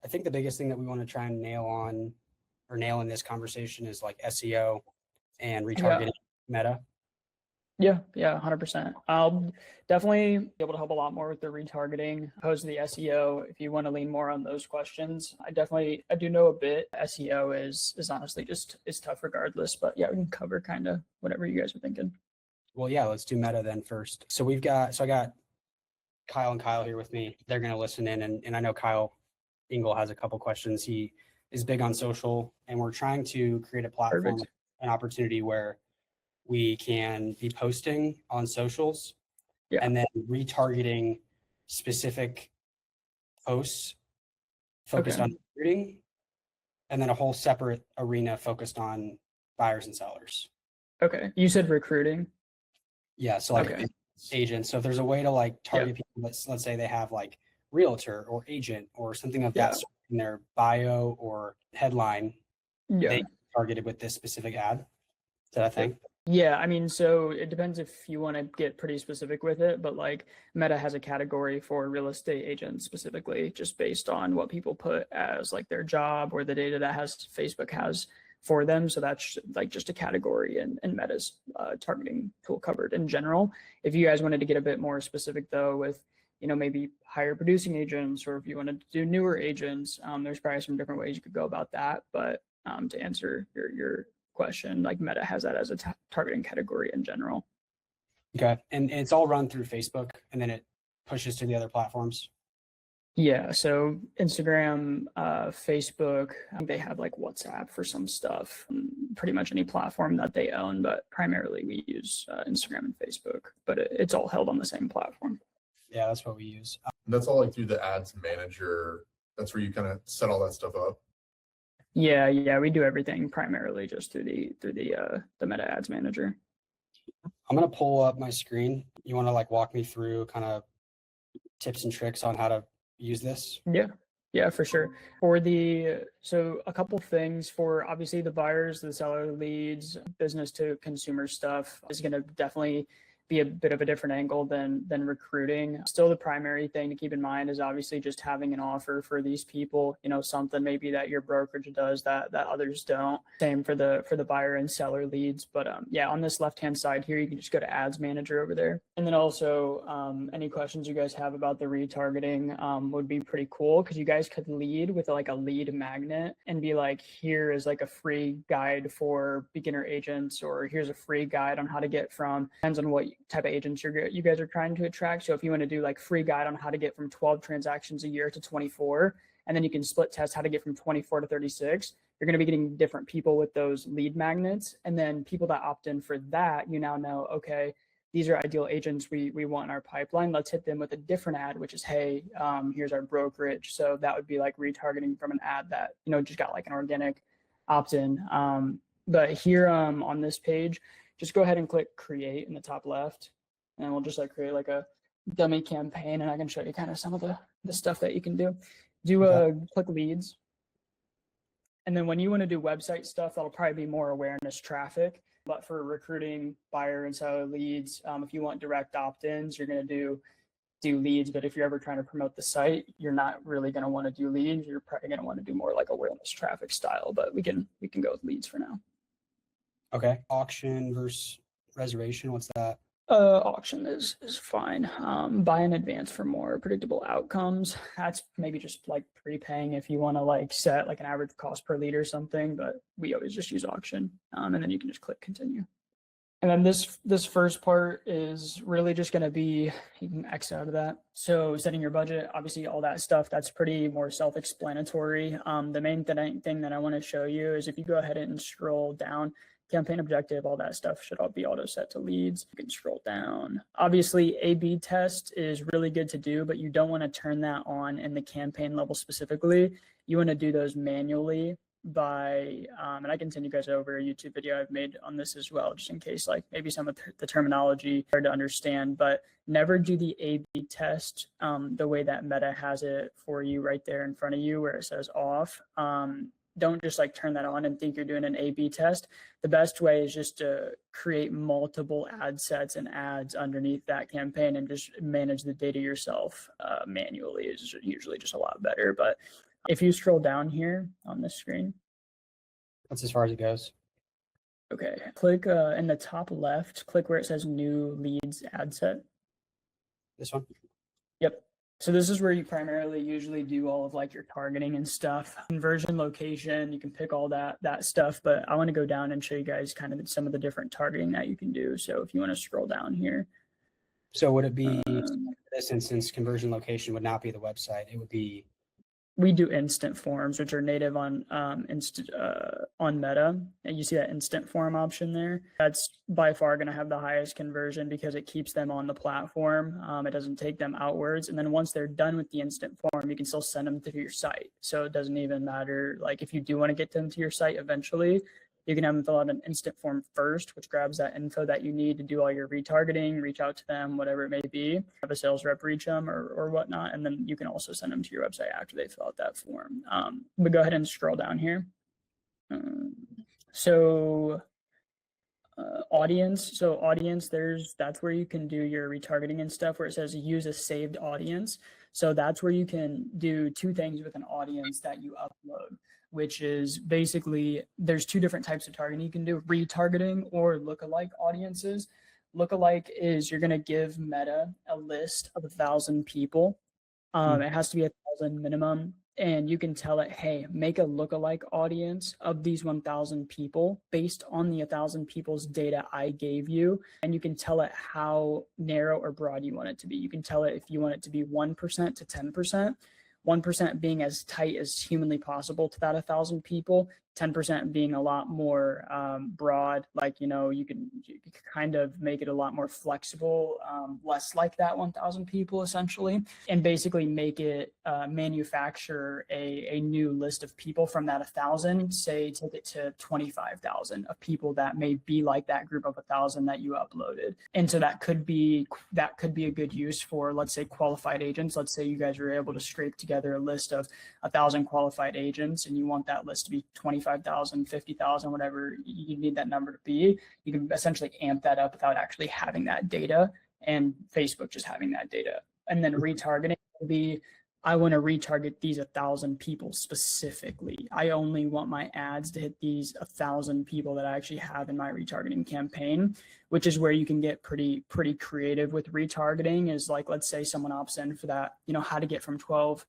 think the biggest thing that we want to try and nail in this conversation is like SEO and retargeting meta. Yeah, 100%. I'll definitely be able to help a lot more with the retargeting opposed to the SEO. If you want to lean more on those questions, I do know a bit. SEO is honestly it's tough regardless, but yeah, we can cover kind of whatever you guys are thinking. Well, yeah, let's do meta then first. So I got Kyle and Kyle here with me. They're going to listen in, and I know Kyle Engel has a couple questions. He is big on social, and we're trying to create a platform, Perfect. An opportunity where we can be posting on socials and then retargeting specific posts focused on recruiting, and then a whole separate arena focused on buyers and sellers. Okay. You said recruiting? Yeah. So like agents. So if there's a way to like target people, let's say they have like realtor or agent or something of that sort in their bio or headline, they targeted with this specific ad. Is that a thing? Yeah, I mean, so it depends if you want to get pretty specific with it, but like Meta has a category for real estate agents specifically, just based on what people put as like their job or the data that Facebook has for them. So that's like just a category in Meta's targeting tool covered in general. If you guys wanted to get a bit more specific though with, maybe higher producing agents, or if you wanted to do newer agents, there's probably some different ways you could go about that. But to answer your question, like Meta has that as a targeting category in general. Okay. And it's all run through Facebook and then it pushes to the other platforms. Yeah. So Instagram, Facebook, they have like WhatsApp for some stuff, pretty much any platform that they own, but primarily we use Instagram and Facebook, but it's all held on the same platform. Yeah, that's what we use. That's all like through the ads manager. That's where you kind of set all that stuff up. Yeah, we do everything primarily just through the Meta Ads Manager. I'm gonna pull up my screen. You want to like walk me through kind of tips and tricks on how to use this? Yeah, for sure. So a couple things for obviously the buyers, the seller leads, business to consumer stuff is going to definitely be a bit of a different angle than recruiting. Still, the primary thing to keep in mind is obviously just having an offer for these people, something maybe that your brokerage does that others don't. Same for the buyer and seller leads. But on this left-hand side here, you can just go to Ads Manager over there. And then also any questions you guys have about the retargeting would be pretty cool, because you guys could lead with like a lead magnet and be like, here is like a free guide for beginner agents, or here's a free guide on how to get from, depends on what type of agents you guys are trying to attract. So if you want to do like free guide on how to get from 12 transactions a year to 24, and then you can split test how to get from 24 to 36, you're going to be getting different people with those lead magnets. And then people that opt in for that, you now know, okay, these are ideal agents we want in our pipeline. Let's hit them with a different ad, which is, hey, here's our brokerage. So that would be like retargeting from an ad that, just got like an organic opt-in. But here on this page, just go ahead and click create in the top left, and we'll just like create like a dummy campaign, and I can show you kind of some of the stuff that you can do. Click leads. And then when you want to do website stuff, that'll probably be more awareness traffic. But for recruiting buyer and seller leads, if you want direct opt-ins, you're going to do leads. But if you're ever trying to promote the site, you're not really going to want to do leads. You're probably going to want to do more like awareness traffic style, but we can go with leads for now. Okay. Auction versus reservation. What's that? Auction is fine. Buy in advance for more predictable outcomes. That's maybe just like prepaying if you want to like set like an average cost per lead or something, but we always just use auction. And then you can just click continue. And then this first part is really just going to be, you can X out of that. So setting your budget, obviously all that stuff, that's pretty more self-explanatory. The main thing that I want to show you is if you go ahead and scroll down, campaign objective, all that stuff should all be auto set to leads. You can scroll down. Obviously, A/B test is really good to do, but you don't want to turn that on in the campaign level specifically. You want to do those manually by, and I can send you guys over a YouTube video I've made on this as well, just in case like maybe some of the terminology hard to understand, but never do the A/B test the way that Meta has it for you right there in front of you where it says off. Don't just like turn that on and think you're doing an A/B test. The best way is just to create multiple ad sets and ads underneath that campaign and just manage the data yourself manually is usually just a lot better. But If you scroll down here on the screen, That's as far as it goes. okay, click in the top left, click where it says new leads ad set. This one? Yep. So this is where you primarily usually do all of like your targeting and stuff. Conversion location, you can pick all that stuff, but I want to go down and show you guys kind of some of the different targeting that you can do. So if you want to scroll down here. So would it be, this instance, conversion location would not be the website. It would be, we do instant forms, which are native on on Meta, and you see that instant form option there. That's by far going to have the highest conversion because it keeps them on the platform. It doesn't take them outwards, and then once they're done with the instant form, you can still send them to your site. So it doesn't even matter. Like if you do want to get them to your site eventually, you can have them fill out an instant form first, which grabs that info that you need to do all your retargeting, reach out to them, whatever it may be, have a sales rep reach them or whatnot. And then you can also send them to your website after they fill out that form. But go ahead and scroll down here. Audience. So audience, that's where you can do your retargeting and stuff where it says use a saved audience. So that's where you can do two things with an audience that you upload, which is basically there's two different types of targeting you can do, retargeting or lookalike audiences. Lookalike is you're going to give Meta a list of 1,000 people. It has to be 1,000 minimum. And you can tell it, hey, make a lookalike audience of these 1,000 people based on the 1,000 people's data I gave you. And you can tell it how narrow or broad you want it to be. You can tell it if you want it to be 1% to 10%, 1% being as tight as humanly possible to that 1,000 people, 10% being a lot more broad, like, you can kind of make it a lot more flexible, less like that 1,000 people essentially, and basically make it manufacture a new list of people from that 1,000, say take it to 25,000 of people that may be like that group of 1,000 that you uploaded. And so that could be a good use for, let's say, qualified agents. Let's say you guys were able to scrape together a list of 1,000 qualified agents and you want that list to be 25,000, 50,000, whatever you need that number to be. You can essentially amp that up without actually having that data and Facebook just having that data. And then retargeting will be, I want to retarget these 1,000 people specifically. I only want my ads to hit these 1,000 people that I actually have in my retargeting campaign, which is where you can get pretty creative with retargeting. Is like, let's say someone opts in for that, how to get from 12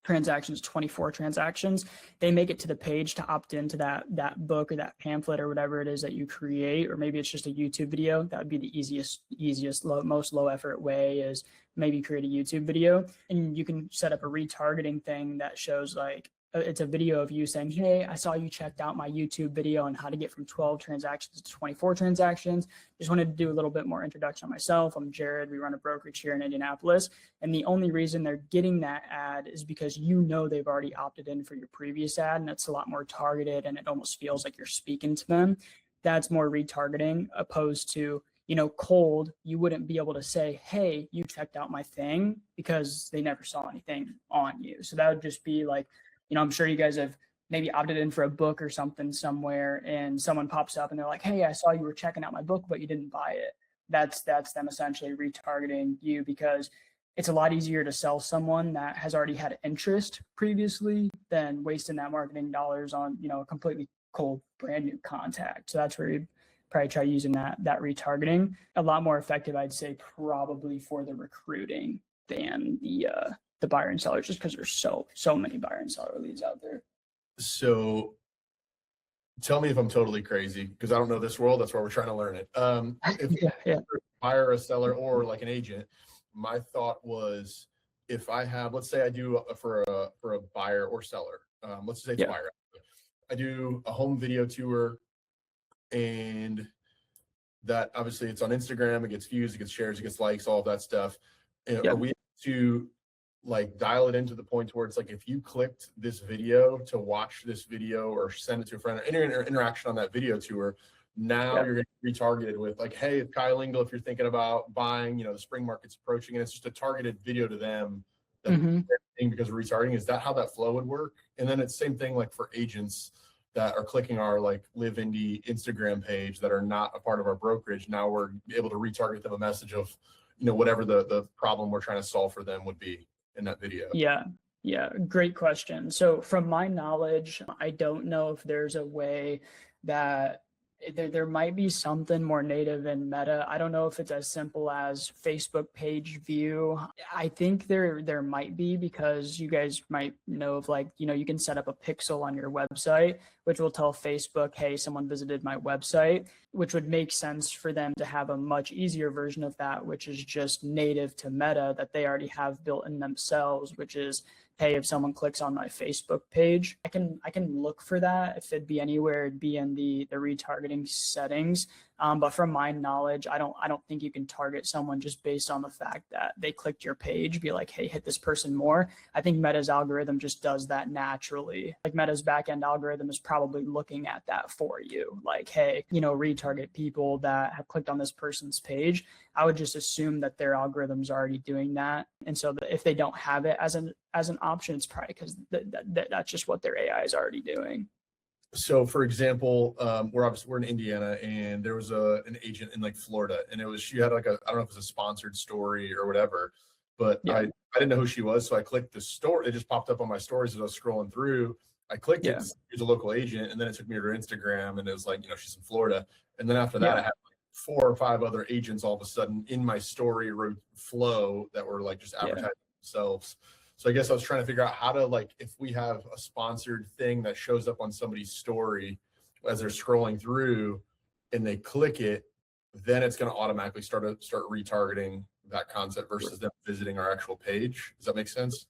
transactions, 24 transactions. They make it to the page to opt into that book or that pamphlet or whatever it is that you create, or maybe it's just a YouTube video. That would be the easiest, most low effort way is maybe create a YouTube video, and you can set up a retargeting thing that shows like, it's a video of you saying, hey, I saw you checked out my YouTube video on how to get from 12 transactions to 24 transactions. Just wanted to do a little bit more introduction on myself. I'm Jared. We run a brokerage here in Indianapolis. And the only reason they're getting that ad is because they've already opted in for your previous ad, and it's a lot more targeted and it almost feels like you're speaking to them. That's more retargeting opposed to, cold. You wouldn't be able to say, hey, you checked out my thing because they never saw anything on you. So that would just be like, I'm sure you guys have maybe opted in for a book or something somewhere and someone pops up and they're like, hey, I saw you were checking out my book, but you didn't buy it. That's them essentially retargeting you, because it's a lot easier to sell someone that has already had interest previously than wasting that marketing dollars on, a completely cold, brand new contact. So that's where you probably try using that retargeting. A lot more effective, I'd say, probably for the recruiting than the buyer and sellers, just because there's so many buyer and seller leads out there. So tell me if I'm totally crazy, because I don't know this world. That's why we're trying to learn it. If you're a buyer, a seller, or like an agent, my thought was, if I have, let's say I do for a buyer or seller, let's say it's buyer. I do a home video tour, and that obviously it's on Instagram, it gets views, it gets shares, it gets likes, all of that stuff. Are we to like dial it into the point where it's like, if you clicked this video to watch this video or send it to a friend or any interaction on that video tour, now you're going to be retargeted with like, hey, it's Kyle Lingle, if you're thinking about buying, the spring market's approaching, and it's just a targeted video to them because of retargeting. Is that how that flow would work? And then it's same thing like for agents that are clicking our like Live Indie Instagram page that are not a part of our brokerage. Now we're able to retarget them a message of, whatever the problem we're trying to solve for them would be in that video. Yeah. Yeah, great question. So from my knowledge, I don't know if there's a way that there might be something more native in Meta. I don't know if it's as simple as Facebook page view. I think there might be, because you guys might know of, like, you can set up a pixel on your website, which will tell Facebook, hey, someone visited my website, which would make sense for them to have a much easier version of that, which is just native to Meta that they already have built in themselves, which is, hey, if someone clicks on my Facebook page, I can look for that. If it'd be anywhere, it'd be in the retargeting settings. But from my knowledge, I don't think you can target someone just based on the fact that they clicked your page, be like, hey, hit this person more. I think Meta's algorithm just does that naturally. Like, Meta's backend algorithm is probably looking at that for you. Like, hey, retarget people that have clicked on this person's page. I would just assume that their algorithm's already doing that. And so if they don't have it as an option, it's probably because that's just what their AI is already doing. So, for example, we're in Indiana, and there was an agent in like Florida, and she had like I don't know if it was a sponsored story or whatever, but Yeah. I didn't know who she was, so I clicked the story. It just popped up on my stories as I was scrolling through. I clicked it. She's a local agent, and then it took me to her Instagram, and it was like, she's in Florida. And then after that, I had like 4 or 5 other agents all of a sudden in my story flow that were like just advertising themselves. So I guess I was trying to figure out how to, like, if we have a sponsored thing that shows up on somebody's story as they're scrolling through and they click it, then it's going to automatically start retargeting that concept versus them visiting our actual page. Does that make sense?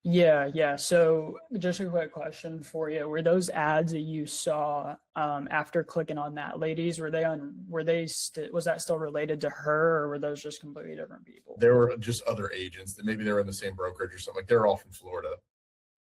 Yeah. So just a quick question for you. Were those ads that you saw after clicking on that, ladies, was that still related to her, or were those just completely different people? There were just other agents that maybe they were in the same brokerage or something. Like, they're all from Florida.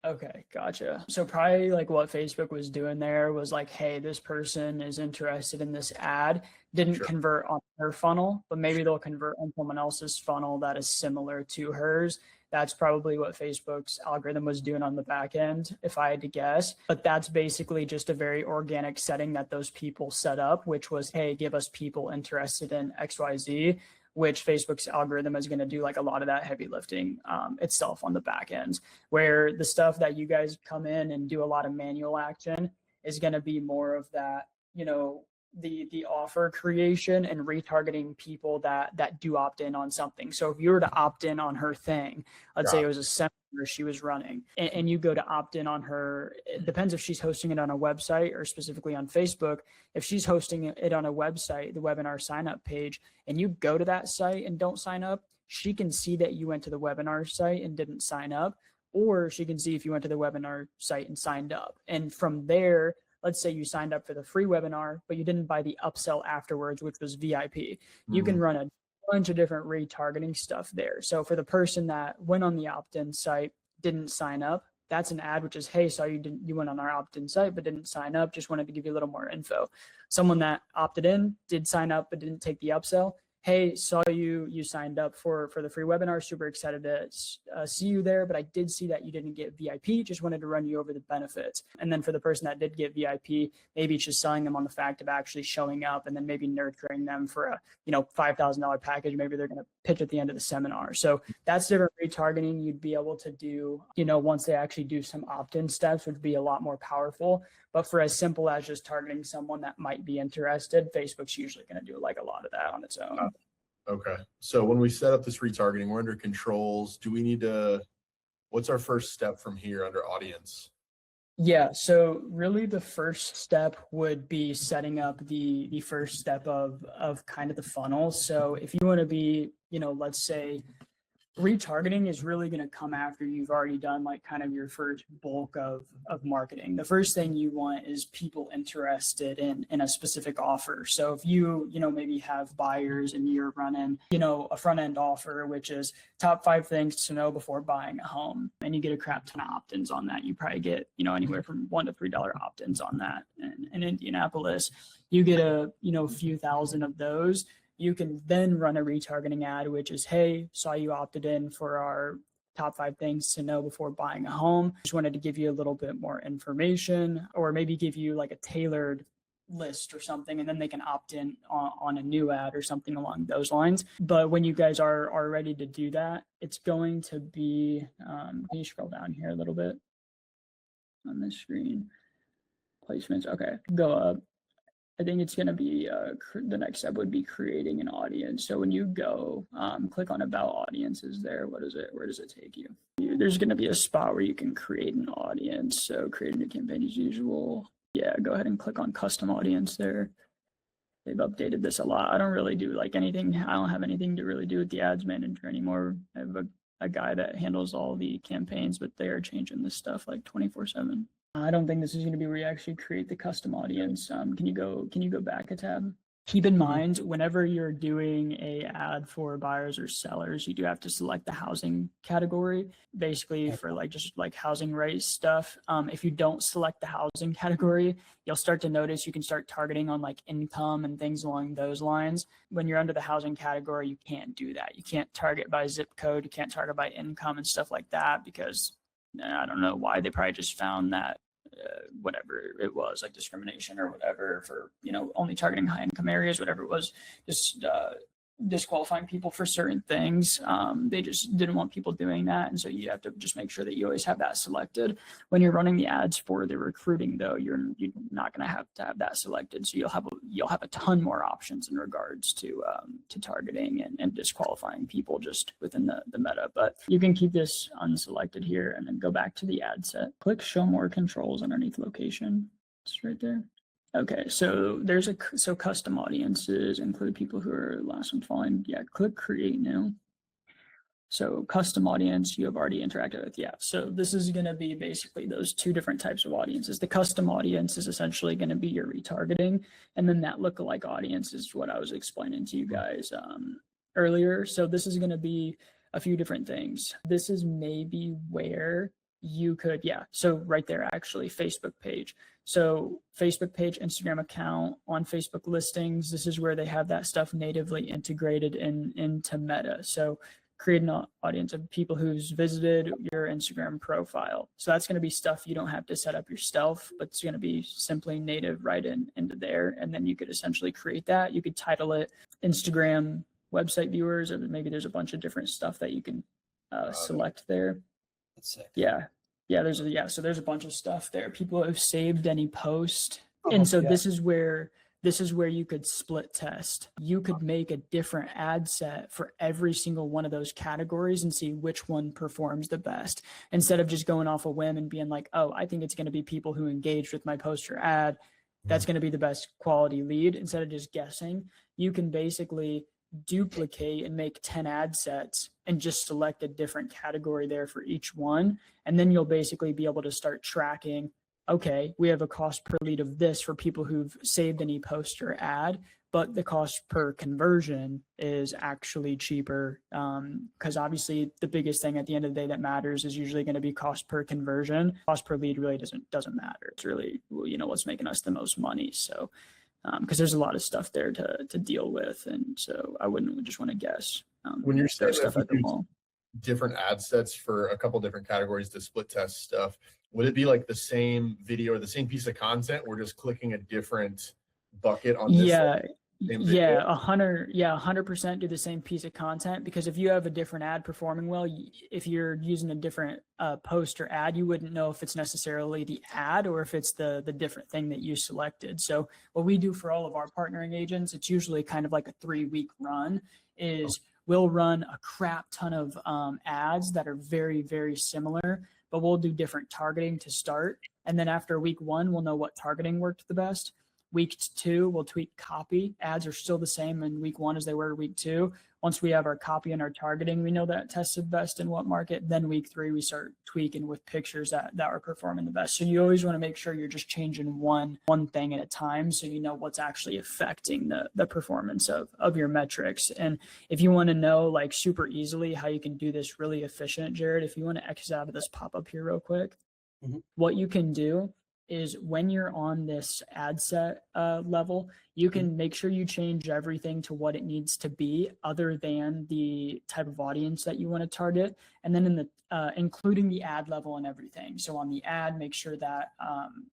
Okay, gotcha. So probably like what Facebook was doing there was like, hey, this person is interested in this ad, didn't convert on her funnel, but maybe they'll convert on someone else's funnel that is similar to hers. That's probably what Facebook's algorithm was doing on the back end, if I had to guess. But that's basically just a very organic setting that those people set up, which was, hey, give us people interested in XYZ, which Facebook's algorithm is going to do like a lot of that heavy lifting itself on the back end, where the stuff that you guys come in and do a lot of manual action is going to be more of that, the offer creation and retargeting people that do opt in on something. So if you were to opt in on her thing, let's say it was a seminar she was running, and you go to opt in on her, it depends if she's hosting it on a website or specifically on Facebook. If she's hosting it on a website, the webinar sign up page, and you go to that site and don't sign up, she can see that you went to the webinar site and didn't sign up, or she can see if you went to the webinar site and signed up. And from there, let's say you signed up for the free webinar, but you didn't buy the upsell afterwards, which was VIP. You can run a bunch of different retargeting stuff there. So for the person that went on the opt-in site, didn't sign up, that's an ad which is, hey, saw you went on our opt-in site but didn't sign up, just wanted to give you a little more info. Someone that opted in, did sign up but didn't take the upsell, hey, saw you signed up for the free webinar, super excited to see you there, but I did see that you didn't get VIP, just wanted to run you over the benefits. And then for the person that did get VIP, maybe it's just selling them on the fact of actually showing up, and then maybe nurturing them for a $5,000 package. Maybe they're going to pitch at the end of the seminar. So that's different retargeting you'd be able to do, once they actually do some opt-in steps, would be a lot more powerful. But for as simple as just targeting someone that might be interested, Facebook's usually going to do like a lot of that on its own. Okay. So when we set up this retargeting, we're under controls. Do we need to, what's our first step from here under audience? Yeah, so really the first step would be setting up the first step of kind of the funnel. So if you want to be, let's say, retargeting is really going to come after you've already done like kind of your first bulk of marketing. The first thing you want is people interested in a specific offer. So if you maybe have buyers and you're running a front end offer, which is top 5 things to know before buying a home, and you get a crap ton of opt-ins on that, you probably get anywhere from $1 to $3 opt-ins on that. And in Indianapolis, you get a few thousand of those. You can then run a retargeting ad, which is, hey, saw you opted in for our top 5 things to know before buying a home. Just wanted to give you a little bit more information, or maybe give you like a tailored list or something, and then they can opt in on a new ad or something along those lines. But when you guys are ready to do that, it's going to be, can you scroll down here a little bit on the screen? Placements, okay, go up. I think it's going to be the next step would be creating an audience. So when you go click on about audiences there, what is it? Where does it take you? There's going to be a spot where you can create an audience. So create a new campaign as usual. Yeah, go ahead and click on custom audience there. They've updated this a lot. I don't really do like anything. I don't have anything to really do with the ads manager anymore. I have a guy that handles all the campaigns, but they are changing this stuff like 24/7. I don't think this is going to be where you actually create the custom audience. Can you go back a tab? Keep in mind, whenever you're doing a ad for buyers or sellers, you do have to select the housing category, basically for like just like housing rights stuff. If you don't select the housing category, you'll start to notice you can start targeting on like income and things along those lines. When you're under the housing category, you can't do that. You can't target by zip code. You can't target by income and stuff like that because I don't know why. They probably just found that whatever it was, like discrimination or whatever for, only targeting high income areas, whatever it was, just disqualifying people for certain things. They just didn't want people doing that. And so you have to just make sure that you always have that selected. When you're running the ads for the recruiting though, you're not going to have that selected. So you'll have a ton more options in regards to targeting and disqualifying people just within the meta. But you can keep this unselected here and then go back to the ad set. Click show more controls underneath location. It's right there. Okay, so there's so custom audiences include people who are last one following. Yeah, click create new. So custom audience you have already interacted with. Yeah, so this is going to be basically those two different types of audiences. The custom audience is essentially going to be your retargeting, and then that lookalike audience is what I was explaining to you guys earlier. So this is going to be a few different things. This is maybe where you could, yeah, so right there actually, Facebook page. So Facebook page, Instagram account, on Facebook listings, this is where they have that stuff natively integrated into Meta. So create an audience of people who's visited your Instagram profile. So that's going to be stuff you don't have to set up yourself, but it's going to be simply native right into there. And then you could essentially create that. You could title it Instagram website viewers, or maybe there's a bunch of different stuff that you can select there. That's sick. Yeah. There's a bunch of stuff there. People have saved any post. And so this is where you could split test. You could make a different ad set for every single one of those categories and see which one performs the best. Instead of just going off a whim and being like, oh, I think it's going to be people who engaged with my post or ad. That's going to be the best quality lead. Instead of just guessing, you can basically duplicate and make 10 ad sets and just select a different category there for each one. And then you'll basically be able to start tracking, okay, we have a cost per lead of this for people who've saved any post or ad, but the cost per conversion is actually cheaper. Because obviously the biggest thing at the end of the day that matters is usually going to be cost per conversion. Cost per lead really doesn't matter. It's really, what's making us the most money. So because there's a lot of stuff there to deal with, and so I wouldn't just want to guess. When you're saying stuff at the mall, different ad sets for a couple different categories to split test stuff, would it be like the same video or the same piece of content? We're just clicking a different bucket on this. Yeah, 100% do the same piece of content, because if you have a different ad performing well, if you're using a different post or ad, you wouldn't know if it's necessarily the ad or if it's the different thing that you selected. So what we do for all of our partnering agents, it's usually kind of like a 3-week run, is we'll run a crap ton of ads that are very, very similar, but we'll do different targeting to start. And then after week 1, we'll know what targeting worked the best. Week 2, we'll tweak copy. Ads are still the same in week 1 as they were week 2. Once we have our copy and our targeting, we know that tested best in what market. Then week 3, we start tweaking with pictures that are performing the best. So you always want to make sure you're just changing one thing at a time, so you know what's actually affecting the performance of your metrics. And if you want to know like super easily how you can do this really efficient, Jared, if you want to exit out of this pop-up here real quick, what you can do is when you're on this ad set level, you can make sure you change everything to what it needs to be other than the type of audience that you want to target. And then including the ad level and everything. So on the ad, make sure that,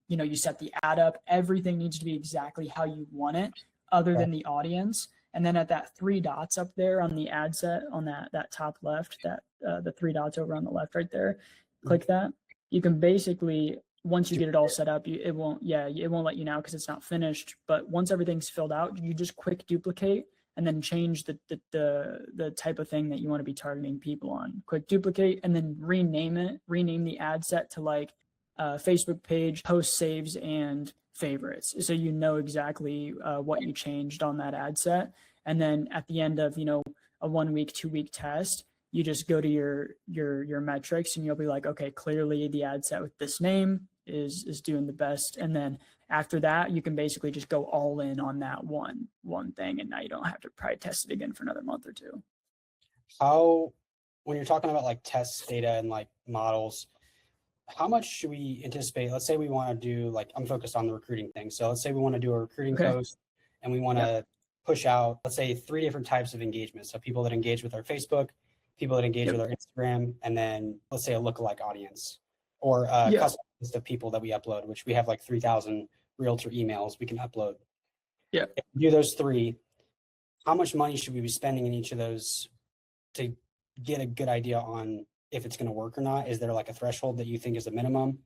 you set the ad up. Everything needs to be exactly how you want it, other than the audience. And then at that 3 dots up there on the ad set, on that top left, the 3 dots over on the left right there, click that. You can basically, once you get it all set up, it won't let you now because it's not finished. But once everything's filled out, you just quick duplicate and then change the type of thing that you want to be targeting people on. Quick duplicate and then rename the ad set to like Facebook page, post saves, and favorites. So you know exactly what you changed on that ad set. And then at the end of, a 1 week, 2 week test, you just go to your metrics and you'll be like, okay, clearly the ad set with this name is doing the best. And then after that, you can basically just go all in on that one thing. And now you don't have to probably test it again for another month or 2. When you're talking about like test data and like models, how much should we anticipate? Let's say we want to do, like, I'm focused on the recruiting thing. So let's say we want to do a recruiting post and we want to push out, let's say 3 different types of engagement. So people that engage with our Facebook, people that engage with our Instagram, and then let's say a lookalike audience or a custom list of people that we upload, which we have like 3,000 realtor emails we can upload. Yeah. If we do those 3, how much money should we be spending in each of those to get a good idea on if it's going to work or not? Is there like a threshold that you think is a minimum?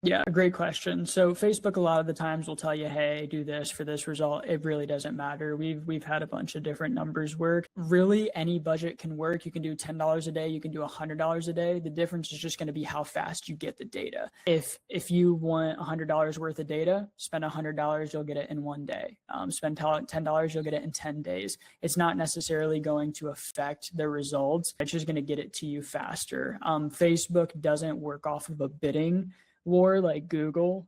Yeah, great question. So Facebook a lot of the times will tell you, hey, do this for this result. It really doesn't matter. We've had a bunch of different numbers work. Really, any budget can work. You can do $10 a day. You can do $100 a day. The difference is just going to be how fast you get the data. If you want $100 worth of data, spend $100, you'll get it in 1 day. Spend $10, you'll get it in 10 days. It's not necessarily going to affect the results. It's just going to get it to you faster. Facebook doesn't work off of a bidding war like Google.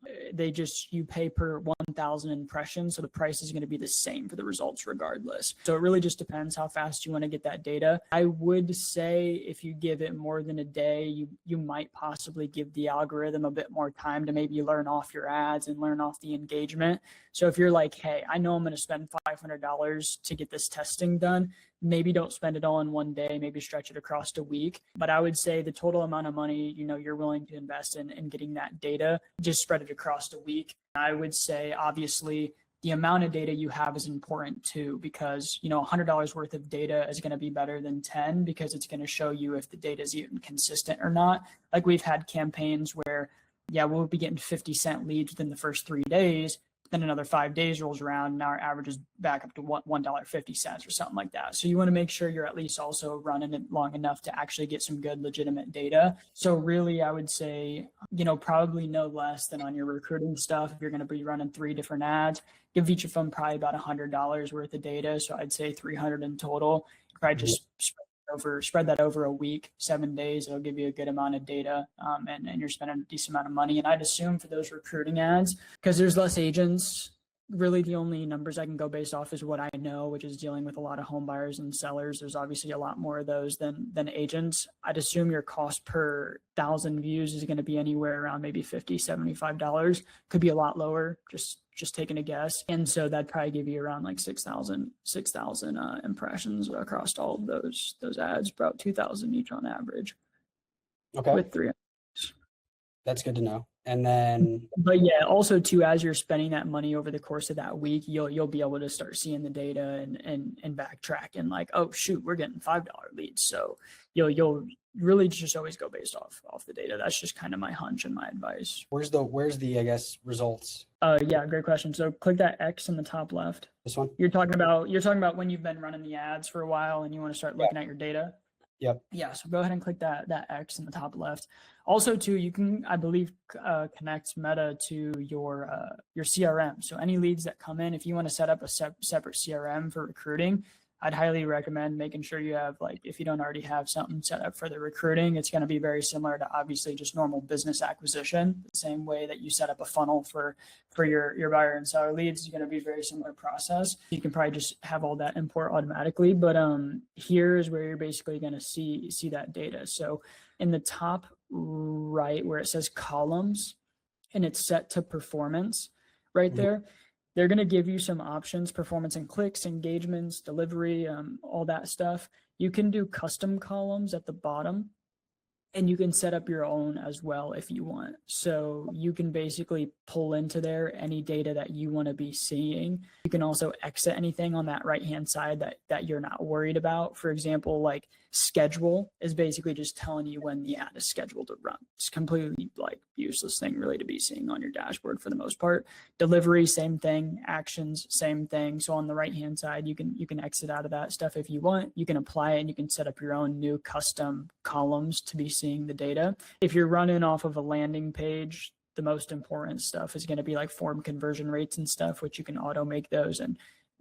You pay per 1,000 impressions, so the price is going to be the same for the results regardless. So it really just depends how fast you want to get that data. I would say if you give it more than a day, you might possibly give the algorithm a bit more time to maybe learn off your ads and learn off the engagement. So if you're like, hey, I know I'm going to spend $500 to get this testing done, maybe don't spend it all in 1 day, maybe stretch it across a week. But I would say the total amount of money, you're willing to invest in getting that data, just spread it across a week. I would say, obviously, the amount of data you have is important too, because, $100 worth of data is going to be better than 10 because it's going to show you if the data is even consistent or not. Like we've had campaigns where, we'll be getting 50-cent leads within the first 3 days. Then another 5 days rolls around and our average is back up to $1.50 or something like that. So you want to make sure you're at least also running it long enough to actually get some good legitimate data. So really, I would say, probably no less than on your recruiting stuff. If you're going to be running 3 different ads, give each of them probably about $100 worth of data. So I'd say 300 in total. Probably just spread that over a week, 7 days. It'll give you a good amount of data, and you're spending a decent amount of money. And I'd assume for those recruiting ads, because there's less agents, really the only numbers I can go based off is what I know, which is dealing with a lot of home buyers and sellers. There's obviously a lot more of those than agents. I'd assume your cost per 1,000 views is going to be anywhere around maybe $50, $75. Could be a lot lower, just taking a guess. And so that'd probably give you around like 6,000 impressions across all of those ads, about 2,000 each on average. Okay. With 3. That's good to know. And then, but yeah, also too, as you're spending that money over the course of that week, you'll be able to start seeing the data and backtrack and like, oh shoot, we're getting $5 leads. So you'll really just always go based off the data. That's just kind of my hunch and my advice. Where's the I guess results? Yeah, great question. So click that X in the top left. This one? You're talking about when you've been running the ads for a while and you want to start looking at your data. Yep. Yeah, so go ahead and click that X in the top left. Also, too, you can, I believe, connect Meta to your CRM. So any leads that come in, if you want to set up a separate CRM for recruiting, I'd highly recommend making sure you have, like, if you don't already have something set up for the recruiting, it's going to be very similar to obviously just normal business acquisition. The same way that you set up a funnel for your buyer and seller leads is going to be a very similar process. You can probably just have all that import automatically, but here is where you're basically going to see that data. So in the top right where it says columns and it's set to performance right there, they're going to give you some options: performance and clicks, engagements, delivery, all that stuff. You can do custom columns at the bottom. And you can set up your own as well if you want. So you can basically pull into there any data that you want to be seeing. You can also exit anything on that right-hand side that you're not worried about. For example, like schedule is basically just telling you when the ad is scheduled to run. It's completely like useless thing really to be seeing on your dashboard for the most part. Delivery, same thing. Actions, same thing. So on the right-hand side, you can exit out of that stuff if you want. You can apply it and you can set up your own new custom columns to be seeing the data. If you're running off of a landing page, the most important stuff is going to be like form conversion rates and stuff, which you can auto make those. And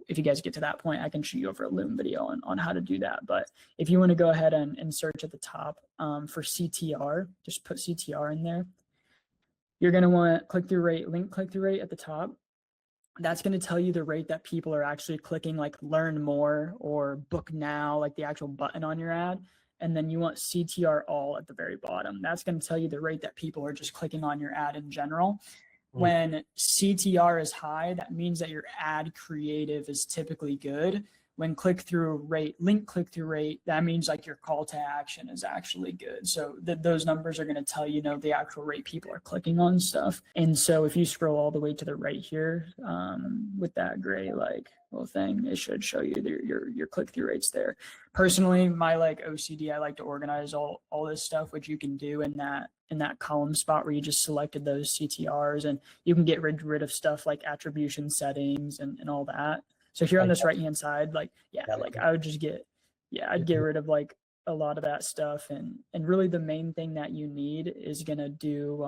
if you guys get to that point, I can shoot you over a Loom video on how to do that. But if you want to go ahead and search at the top for CTR, just put CTR in there. You're going to want click-through rate, link click-through rate at the top. That's going to tell you the rate that people are actually clicking like learn more or book now, like the actual button on your ad. And then you want CTR all at the very bottom. That's going to tell you the rate that people are just clicking on your ad in general. When CTR is high, that means that your ad creative is typically good. When click-through rate, link click-through rate, that means like your call to action is actually good. So those numbers are going to tell you know the actual rate people are clicking on stuff. And so if you scroll all the way to the right here with that gray like little thing, it should show you your click-through rates there. Personally, my like OCD, I like to organize all this stuff, which you can do in that column spot where you just selected those CTRs, and you can get rid of stuff like attribution settings and all that. So here on this right-hand side, like, like I would just I'd get rid of like a lot of that stuff. And really the main thing that you need is going to do,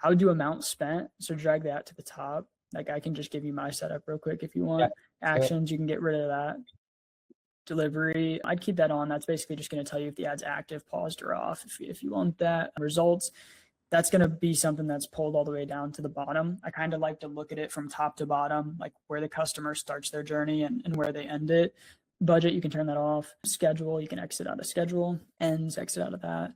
I would do amount spent. So drag that to the top. Like I can just give you my setup real quick if you want. Actions, you can get rid of that. Delivery, I'd keep that on. That's basically just going to tell you if the ad's active, paused, or off if you want that. Results, that's going to be something that's pulled all the way down to the bottom. I kind of like to look at it from top to bottom, like where the customer starts their journey and where they end it. Budget, you can turn that off. Schedule, you can exit out of schedule. Ends, exit out of that.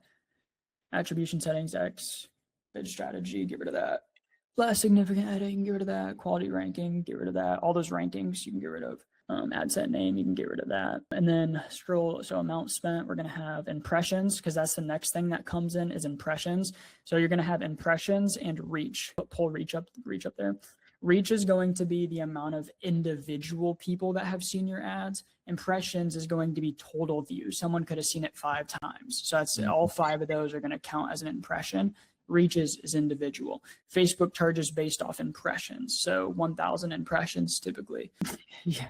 Attribution settings, X. Bid strategy, get rid of that. Last significant heading, get rid of that. Quality ranking, get rid of that. All those rankings you can get rid of. Ad set name, you can get rid of that. And then scroll, so amount spent, we're going to have impressions, because that's the next thing that comes in is impressions. So you're going to have impressions and reach. Pull reach up there. Reach is going to be the amount of individual people that have seen your ads. Impressions is going to be total views. Someone could have seen it 5 times. So that's all 5 of those are going to count as an impression. Reach is individual. Facebook charges based off impressions. So 1,000 impressions typically.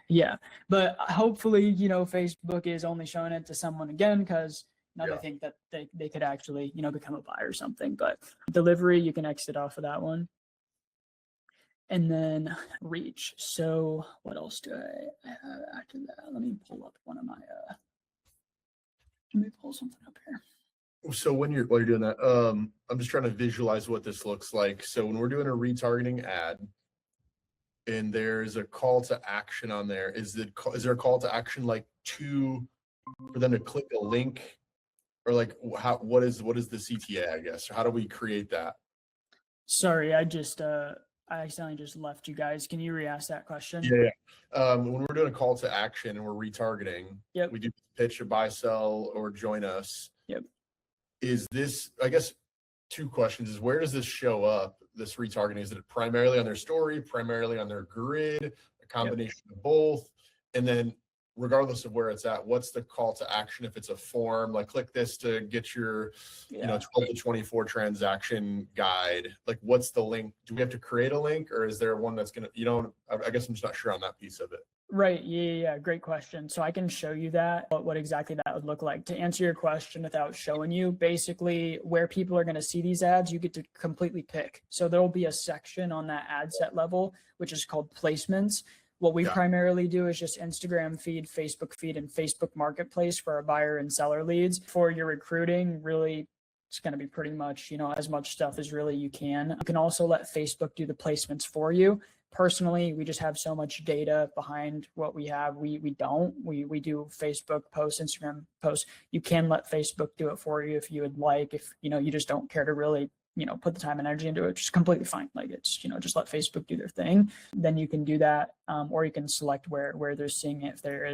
Yeah. But hopefully, Facebook is only showing it to someone again, because now they think that they could actually, become a buyer or something. But delivery, you can exit off of that one. And then reach. So what else do I have after that? Let me pull up one of my, let me pull something up here. So while you're doing that, I'm just trying to visualize what this looks like. So when we're doing a retargeting ad and there's a call to action on there, is there a call to action like for them to click a link, or like what is the CTA, I guess? How do we create that? Sorry, I accidentally just left you guys. Can you re-ask that question? Yeah. When we're doing a call to action and we're retargeting, we do pitch, a buy, sell, or join us. Yep. Is this, I guess, 2 questions, is where does this show up, this retargeting? Is it primarily on their story, primarily on their grid, a combination of both? And then regardless of where it's at, what's the call to action if it's a form, like click this to get your 12 to 24 transaction guide? Like what's the link? Do we have to create a link, or is there one that's going to, I guess I'm just not sure on that piece of it. Right. Yeah. Great question. So I can show you that, what exactly that would look like. To answer your question without showing you, basically where people are going to see these ads, you get to completely pick. So there'll be a section on that ad set level, which is called placements. What we primarily do is just Instagram feed, Facebook feed, and Facebook Marketplace for our buyer and seller leads. For your recruiting, really, it's going to be pretty much, as much stuff as really you can. You can also let Facebook do the placements for you. Personally, we just have so much data behind what we have. We don't. We do Facebook posts, Instagram posts. You can let Facebook do it for you if you would like. If you just don't care to really put the time and energy into it, which is completely fine. Like it's just let Facebook do their thing. Then you can do that, or you can select where they're seeing it if there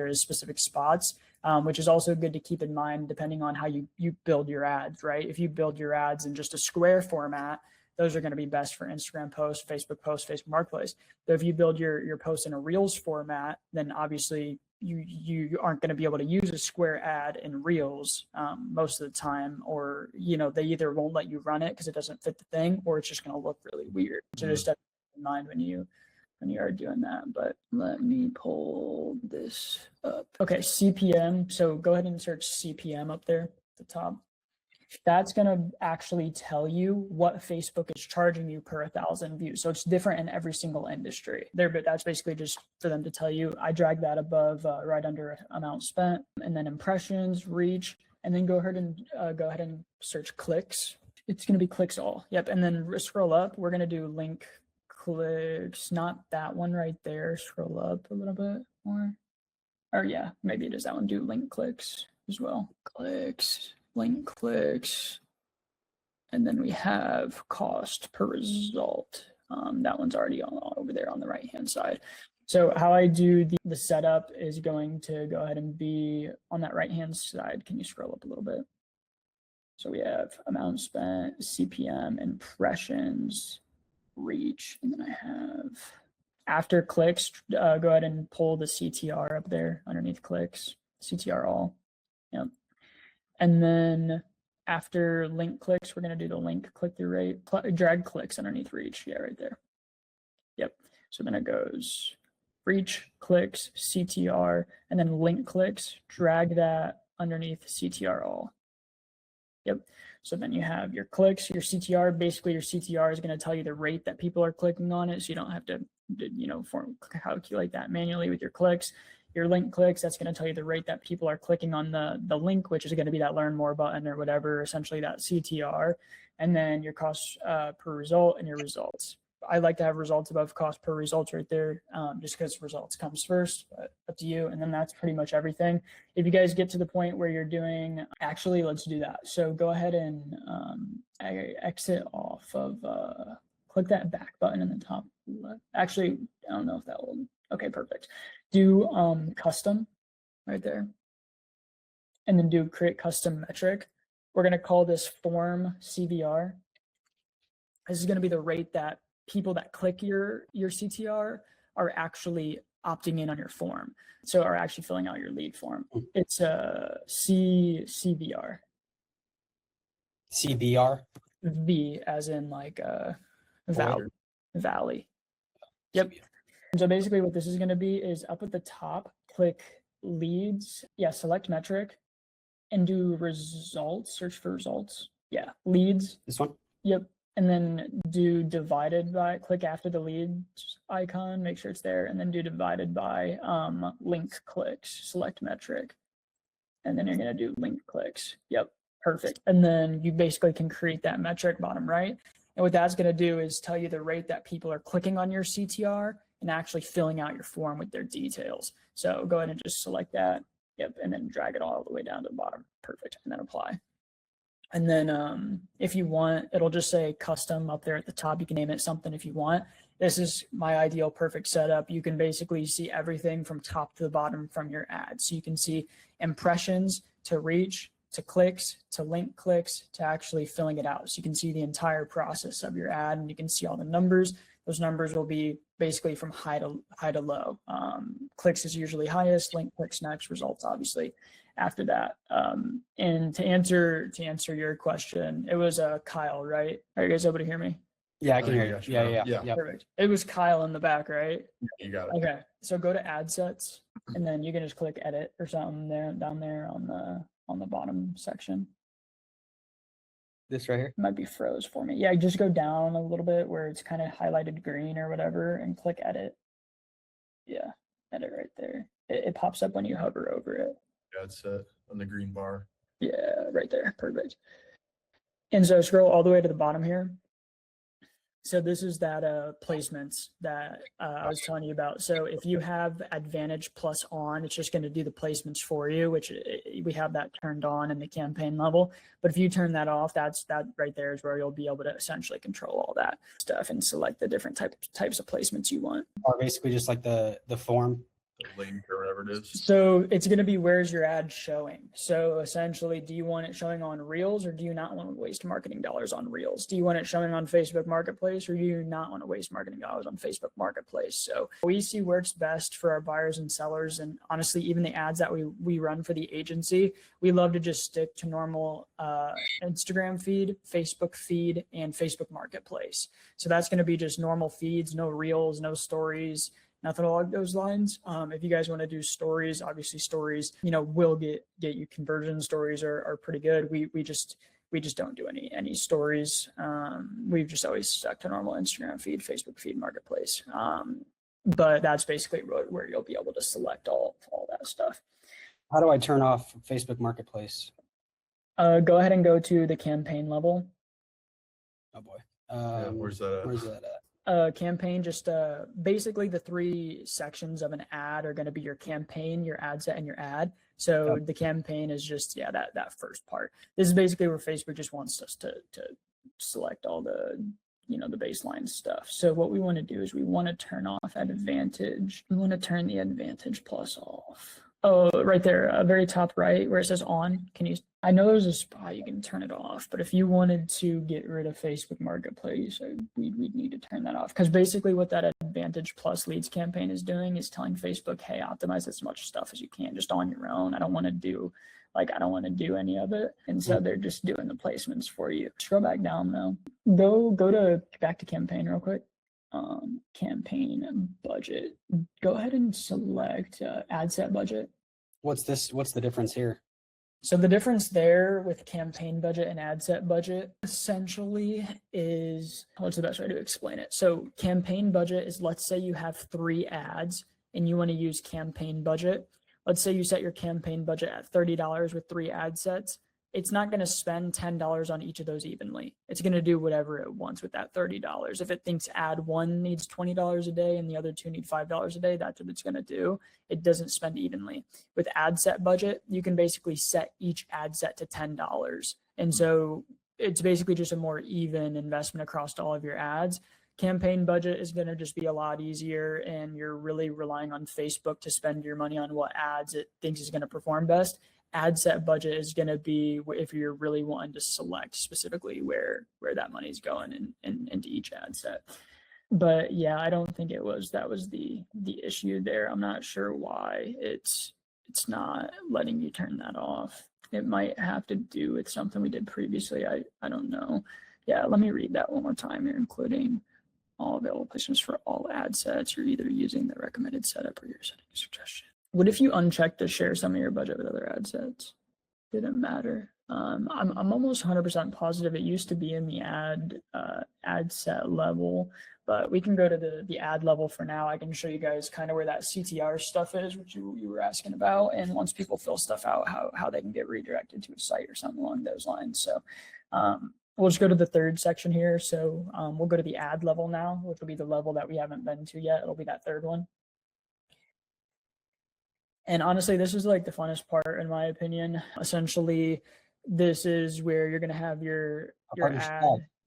is specific spots. which is also good to keep in mind depending on how you build your ads, right? If you build your ads in just a square format, those are going to be best for Instagram posts, Facebook Marketplace. But if you build your post in a Reels format, then obviously you aren't going to be able to use a square ad in Reels most of the time, or they either won't let you run it because it doesn't fit the thing, or it's just going to look really weird. So just keep in mind when you are doing that. But let me pull this up. Okay, CPM. So go ahead and search CPM up there at the top. That's going to actually tell you what Facebook is charging you per 1,000 views. So it's different in every single industry there, but that's basically just for them to tell you. I drag that above right under amount spent, and then impressions, reach, and then go ahead and search clicks. It's going to be clicks all. Yep. And then scroll up. We're going to do link clicks, not that one right there. Scroll up a little bit more. Or yeah, maybe it is that one. Do link clicks as well. Clicks. Link clicks, and then we have cost per result. That one's already over there on the right hand side. So how I do the setup is going to go ahead and be on that right hand side. Can you scroll up a little bit? So we have amount spent, CPM, impressions, reach, and then I have after clicks. Go ahead and pull the CTR up there underneath clicks, CTR all. Yep. And then after link clicks, we're going to do the link click-through rate, drag clicks underneath reach. Yeah, right there. Yep. So then it goes reach, clicks, CTR, and then link clicks, drag that underneath CTR all. Yep. So then you have your clicks, your CTR. Basically, your CTR is going to tell you the rate that people are clicking on it. So you don't have to, calculate that manually with your clicks. Your link clicks, that's going to tell you the rate that people are clicking on the link, which is going to be that learn more button or whatever, essentially that CTR. And then your cost per result and your results. I like to have results above cost per results right there, just because results comes first, but up to you. And then that's pretty much everything. If you guys get to the point where you're doing, actually, let's do that. So go ahead and exit off of, click that back button in the top left. Actually, I don't know if that will, okay, perfect. Do custom right there, and then do create custom metric. We're going to call this form CVR. This is going to be the rate that people that click your CTR are actually opting in on your form. So are actually filling out your lead form. It's a CVR. CBR? V as in like valley. Yep. So basically what this is going to be is up at the top, click leads. Yeah, select metric and do results, search for results. Yeah, leads. This one? Yep. And then do divided by, click after the leads icon, make sure it's there, and then do divided by link clicks, select metric. And then you're going to do link clicks. Yep, perfect. And then you basically can create that metric bottom right. And what that's going to do is tell you the rate that people are clicking on your CTR and actually filling out your form with their details. So go ahead and just select that. Yep. And then drag it all the way down to the bottom. Perfect. And then apply. And then if you want, it'll just say custom up there at the top. You can name it something if you want. This is my ideal perfect setup. You can basically see everything from top to the bottom from your ad. So you can see impressions to reach, to clicks, to link clicks, to actually filling it out. So you can see the entire process of your ad, and you can see all the numbers. Those numbers will be basically from high to low. Clicks is usually highest, link clicks next, results obviously after that. And to answer your question, it was Kyle, right? Are you guys able to hear me? Yeah, I can hear you. Yeah. Perfect. It was Kyle in the back, right? You got it. Okay, so go to ad sets, and then you can just click edit or something there down there on the bottom section. This right here? It might be froze for me. Yeah, just go down a little bit where it's kind of highlighted green or whatever and click edit. Yeah, edit right there. It pops up when you hover over it. Yeah, it's on the green bar. Yeah, right there. Perfect. And so scroll all the way to the bottom here. So this is that placements that I was telling you about. So if you have Advantage Plus on, it's just going to do the placements for you, which we have that turned on in the campaign level. But if you turn that off, that right there is where you'll be able to essentially control all that stuff and select the different types of placements you want. Or basically just like the form. Link or whatever it is. So it's going to be, where's your ad showing? So essentially, do you want it showing on Reels, or do you not want to waste marketing dollars on Reels? Do you want it showing on Facebook Marketplace, or do you not want to waste marketing dollars on Facebook Marketplace? So we see works best for our buyers and sellers. And honestly, even the ads that we run for the agency, we love to just stick to normal Instagram feed, Facebook feed, and Facebook Marketplace. So that's going to be just normal feeds, no Reels, no stories, nothing along those lines. If you guys want to do stories, obviously stories, will get you conversion. Stories are pretty good. We just don't do any stories. We've just always stuck to normal Instagram feed, Facebook feed, Marketplace. But that's basically where you'll be able to select all that stuff. How do I turn off Facebook Marketplace? Go ahead and go to the campaign level. Oh boy. Where's that at? Where's that at? Campaign, just basically the three sections of an ad are going to be your campaign, your ad set, and your ad. So the campaign is just, that first part. This is basically where Facebook just wants us to select all the, the baseline stuff. So what we want to do is we want to turn off advantage. We want to turn the advantage plus off. Oh, right there, very top right where it says on. I know there's a spot you can turn it off, but if you wanted to get rid of Facebook Marketplace, we'd need to turn that off. Because basically what that advantage plus leads campaign is doing is telling Facebook, hey, optimize as much stuff as you can just on your own. I don't want to do any of it. And so they're just doing the placements for you. Scroll back down though. Go back to campaign real quick. Campaign budget. Go ahead and select ad set budget. What's the difference here? So the difference there with campaign budget and ad set budget essentially is, what's the best way to explain it? So campaign budget is, let's say you have 3 ads and you want to use campaign budget. Let's say you set your campaign budget at $30 with 3 ad sets. It's not going to spend $10 on each of those evenly. It's going to do whatever it wants with that $30. If it thinks ad 1 needs $20 a day and the other 2 need $5 a day, that's what it's going to do. It doesn't spend evenly. With ad set budget, you can basically set each ad set to $10. And so it's basically just a more even investment across all of your ads. Campaign budget is going to just be a lot easier, and you're really relying on Facebook to spend your money on what ads it thinks is going to perform best. Ad set budget is going to be if you're really wanting to select specifically where that money's going into each ad set. But yeah, I don't think that was the issue there. I'm not sure why it's not letting you turn that off. It might have to do with something we did previously. I don't know. Yeah, let me read that one more time here, including all available placements for all ad sets. You're either using the recommended setup or your setting suggestion. What if you uncheck to share some of your budget with other ad sets? Didn't matter. I'm almost 100% positive it used to be in the ad set level, but we can go to the ad level for now. I can show you guys kind of where that CTR stuff is, which you were asking about. And once people fill stuff out, how they can get redirected to a site or something along those lines. So we'll just go to the third section here. So we'll go to the ad level now, which will be the level that we haven't been to yet. It'll be that third one. And honestly, this is like the funnest part, in my opinion. Essentially, this is where you're going to have your ad.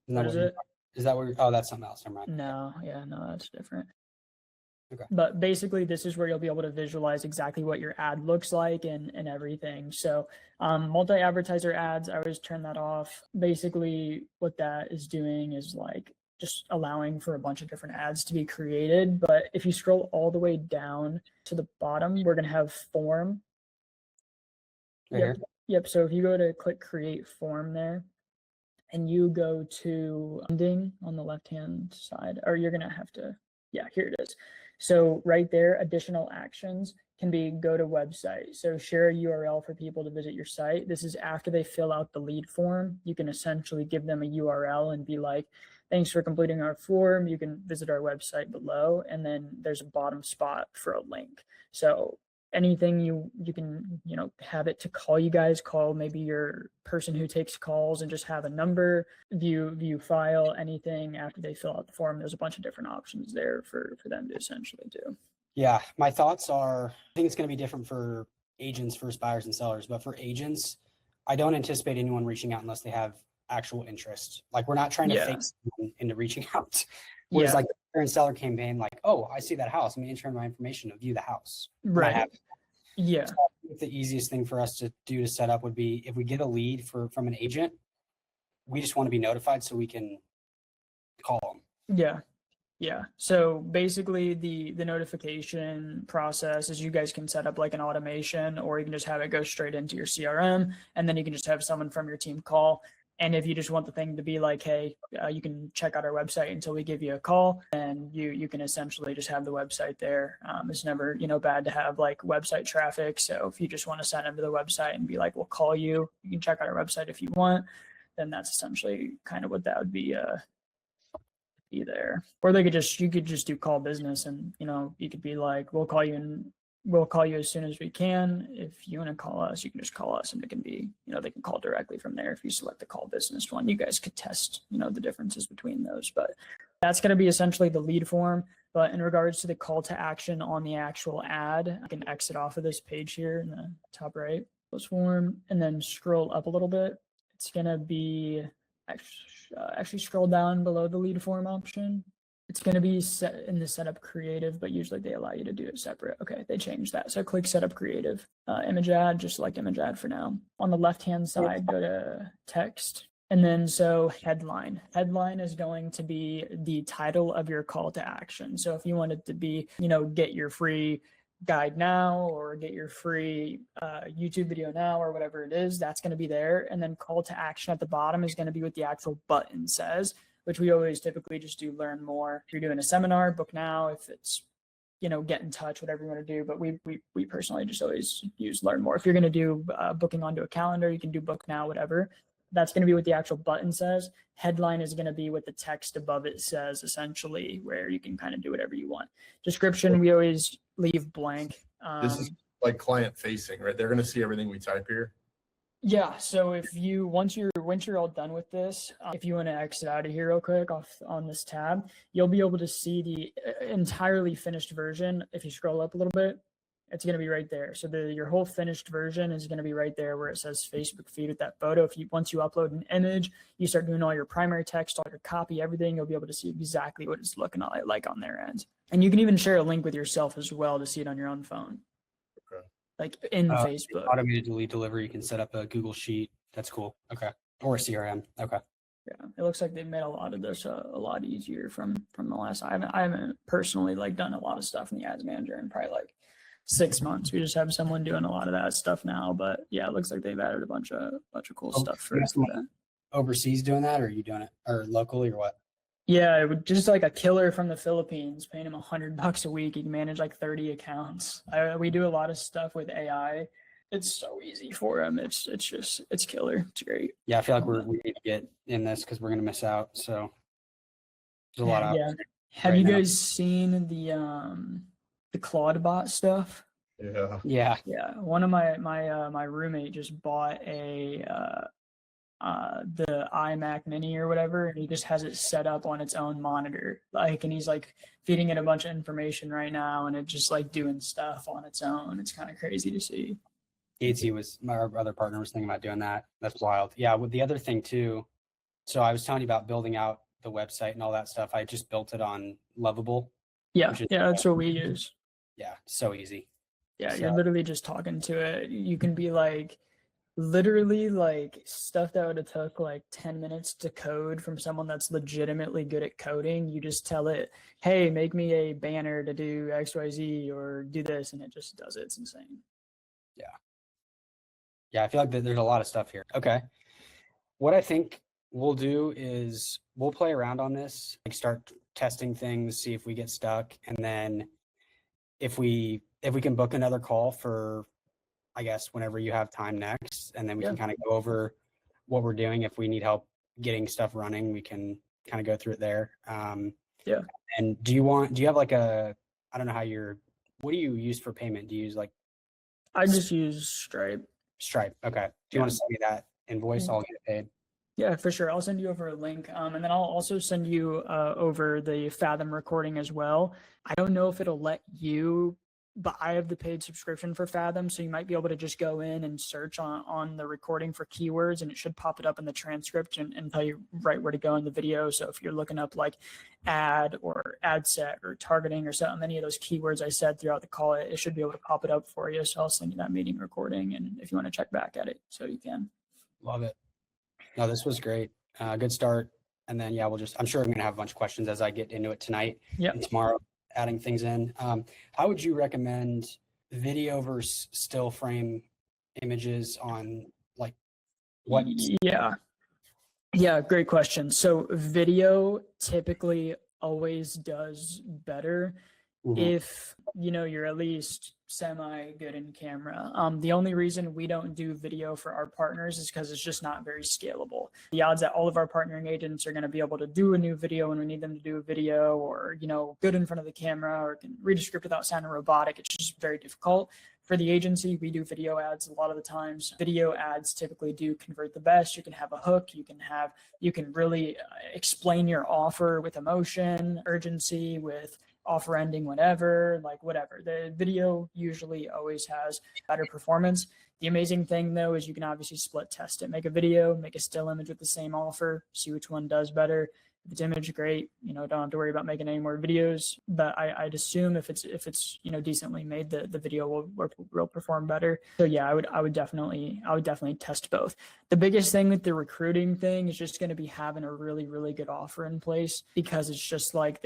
What is it? Is that where? Oh, that's something else. Never mind. No, that's different. Okay. But basically, this is where you'll be able to visualize exactly what your ad looks like and everything. So multi-advertiser ads, I always turn that off. Basically, what that is doing is like just allowing for a bunch of different ads to be created. But if you scroll all the way down to the bottom, we're going to have form. Yep. So if you go to click create form there and you go to ending on the left-hand side, or you're going to have to, here it is. So right there, additional actions can be go to website. So share a URL for people to visit your site. This is after they fill out the lead form. You can essentially give them a URL and be like, thanks for completing our form. You can visit our website below. And then there's a bottom spot for a link. So anything you can, have it to call you guys, call maybe your person who takes calls and just have a number, view file, anything after they fill out the form. There's a bunch of different options there for them to essentially do. Yeah, my thoughts are, I think it's going to be different for agents versus buyers and sellers, but for agents, I don't anticipate anyone reaching out unless they have actual interest. Like, we're not trying to fake someone into reaching out. Whereas like the buyer and seller campaign, like, oh, I see that house. I'm going to enter my information to view the house. Right. Yeah. So I think the easiest thing for us to do to set up would be if we get a lead from an agent, we just want to be notified so we can call them. Yeah. Yeah. So basically the notification process is you guys can set up like an automation, or you can just have it go straight into your CRM, and then you can just have someone from your team call. And if you just want the thing to be like, hey, you can check out our website until we give you a call, and you can essentially just have the website there. It's never, bad to have like website traffic. So if you just want to send them to the website and be like, we'll call you, you can check out our website if you want, then that's essentially kind of what that would be there. Or you could just do call business, and you could be like, we'll call you as soon as we can. If you want to call us, you can just call us, and it can be, they can call directly from there. If you select the call business one, you guys could test, the differences between those. But that's going to be essentially the lead form. But in regards to the call to action on the actual ad, I can exit off of this page here in the top right, post form, and then scroll up a little bit. It's going to be actually scroll down below the lead form option. It's going to be set in the setup creative, but usually they allow you to do it separate. Okay, they changed that. So click setup creative, image ad, just select image ad for now. On the left-hand side, go to text. And then so headline. Headline is going to be the title of your call to action. So if you want it to be, get your free guide now, or get your free YouTube video now, or whatever it is, that's going to be there. And then call to action at the bottom is going to be what the actual button says, which we always typically just do learn more. If you're doing a seminar, book now. If it's, get in touch, whatever you want to do. But we personally just always use learn more. If you're going to do booking onto a calendar, you can do book now, whatever. That's going to be what the actual button says. Headline is going to be what the text above it says, essentially, where you can kind of do whatever you want. Description, we always leave blank. This is like client facing, right? They're going to see everything we type here. Yeah. So if you once you're all done with this, if you want to exit out of here real quick on this tab, you'll be able to see the entirely finished version. If you scroll up a little bit, it's going to be right there. So your whole finished version is going to be right there where it says Facebook feed with that photo. Once you upload an image, you start doing all your primary text, all your copy, everything, you'll be able to see exactly what it's looking like on their end. And you can even share a link with yourself as well to see it on your own phone. Okay. Like in Facebook. Automated lead delivery, you can set up a Google Sheet. That's cool. Okay. Or a CRM. Okay. Yeah, it looks like they've made a lot of this a lot easier from the last. I haven't personally done a lot of stuff in the ads manager in probably 6 months. We just have someone doing a lot of that stuff now. But yeah, it looks like they've added a bunch of cool stuff for that. Overseas doing that, or are you doing it, or locally, or what? Yeah, it would just a killer from the Philippines, paying him $100 a week. He can manage 30 accounts. We do a lot of stuff with AI. It's so easy for him. It's killer. It's great. Yeah, I feel like we need to get in this because we're gonna miss out. So there's a lot of Have you guys seen the Claude bot stuff? Yeah. Yeah. One of my roommate just bought the iMac Mini or whatever, and he just has it set up on its own monitor. And he's feeding it a bunch of information right now, and it's just doing stuff on its own. It's kind of crazy to see. My other partner was thinking about doing that. That's wild. Yeah. With the other thing too, so I was telling you about building out the website and all that stuff. I just built it on Lovable. Yeah. Yeah. That's what we use. Yeah. So easy. Yeah. So, you're literally just talking to it. You can be literally stuff that would have took 10 minutes to code from someone that's legitimately good at coding. You just tell it, hey, make me a banner to do XYZ or do this, and it just does it. It's insane. Yeah. Yeah, I feel like there's a lot of stuff here. Okay. What I think we'll do is we'll play around on this, start testing things, see if we get stuck. And then if we can book another call for, I guess, whenever you have time next, and then we can kind of go over what we're doing. If we need help getting stuff running, we can kind of go through it there. Yeah. And do you have I don't know what do you use for payment? Do you use I just use Stripe. Stripe. Okay. Do you want to send me that invoice? I'll get it paid. Yeah, for sure. I'll send you over a link. And then I'll also send you over the Fathom recording as well. I don't know if it'll let you but I have the paid subscription for Fathom, so you might be able to just go in and search on the recording for keywords, and it should pop it up in the transcript and tell you right where to go in the video. So if you're looking up like ad or ad set or targeting or so many of those keywords I said throughout the call, it should be able to pop it up for you. So I'll send you that meeting recording, and if you want to check back at it, so you can. Love it. No, this was great. Good start. And then, yeah, I'm sure I'm going to have a bunch of questions as I get into it tonight and tomorrow, adding things in. How would you recommend video versus still frame images on like what? Yeah, great question. So video typically always does better if, you know, you're at least semi good in camera. The only reason we don't do video for our partners is because it's just not very scalable. The odds that all of our partnering agents are going to be able to do a new video when we need them to do a video, or, you know, good in front of the camera, or can read a script without sounding robotic, it's just very difficult. For the agency, we do video ads a lot of the times. Video ads typically do convert the best. You can have a hook. You can really explain your offer with emotion, urgency, with offer ending, whatever. The video usually always has better performance. The amazing thing though is you can obviously split test it. Make a video, make a still image with the same offer, see which one does better. If it's image, great. You know, don't have to worry about making any more videos. But I'd assume if it's you know, decently made, the video will perform better. So yeah, I would definitely test both. The biggest thing with the recruiting thing is just going to be having a really, really good offer in place, because it's just like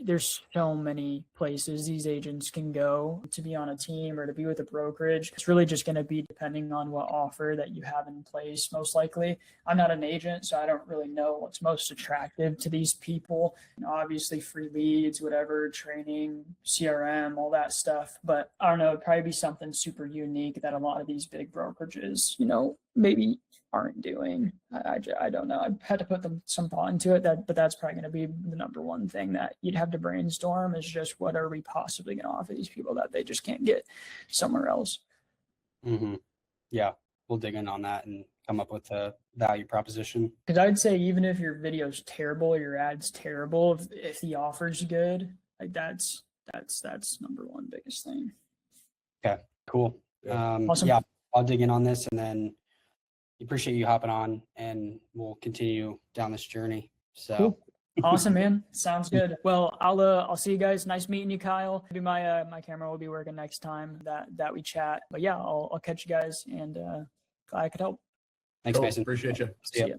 there's so many places these agents can go to be on a team or to be with a brokerage. It's really just going to be depending on what offer that you have in place, most likely. I'm not an agent, so I don't really know what's most attractive to these people. You know, obviously free leads, whatever, training, CRM, all that stuff. But I don't know, it'd probably be something super unique that a lot of these big brokerages, you know, maybe aren't doing. I don't know. I've had to put some thought into it, but that's probably going to be the number one thing that you'd have to brainstorm, is just what are we possibly going to offer these people that they just can't get somewhere else. Yeah, we'll dig in on that and come up with a value proposition. Because I'd say even if your video's terrible or your ad's terrible, if the offer's good, like that's number one biggest thing. Okay, cool. Awesome. Yeah, I'll dig in on this, and then appreciate you hopping on, and we'll continue down this journey. So cool. Awesome, man. Sounds good. Well, I'll see you guys. Nice meeting you, Kyle. Maybe my camera will be working next time that we chat. But yeah, I'll catch you guys, and glad I could help. Thanks, Cool. Mason. Appreciate you. See ya.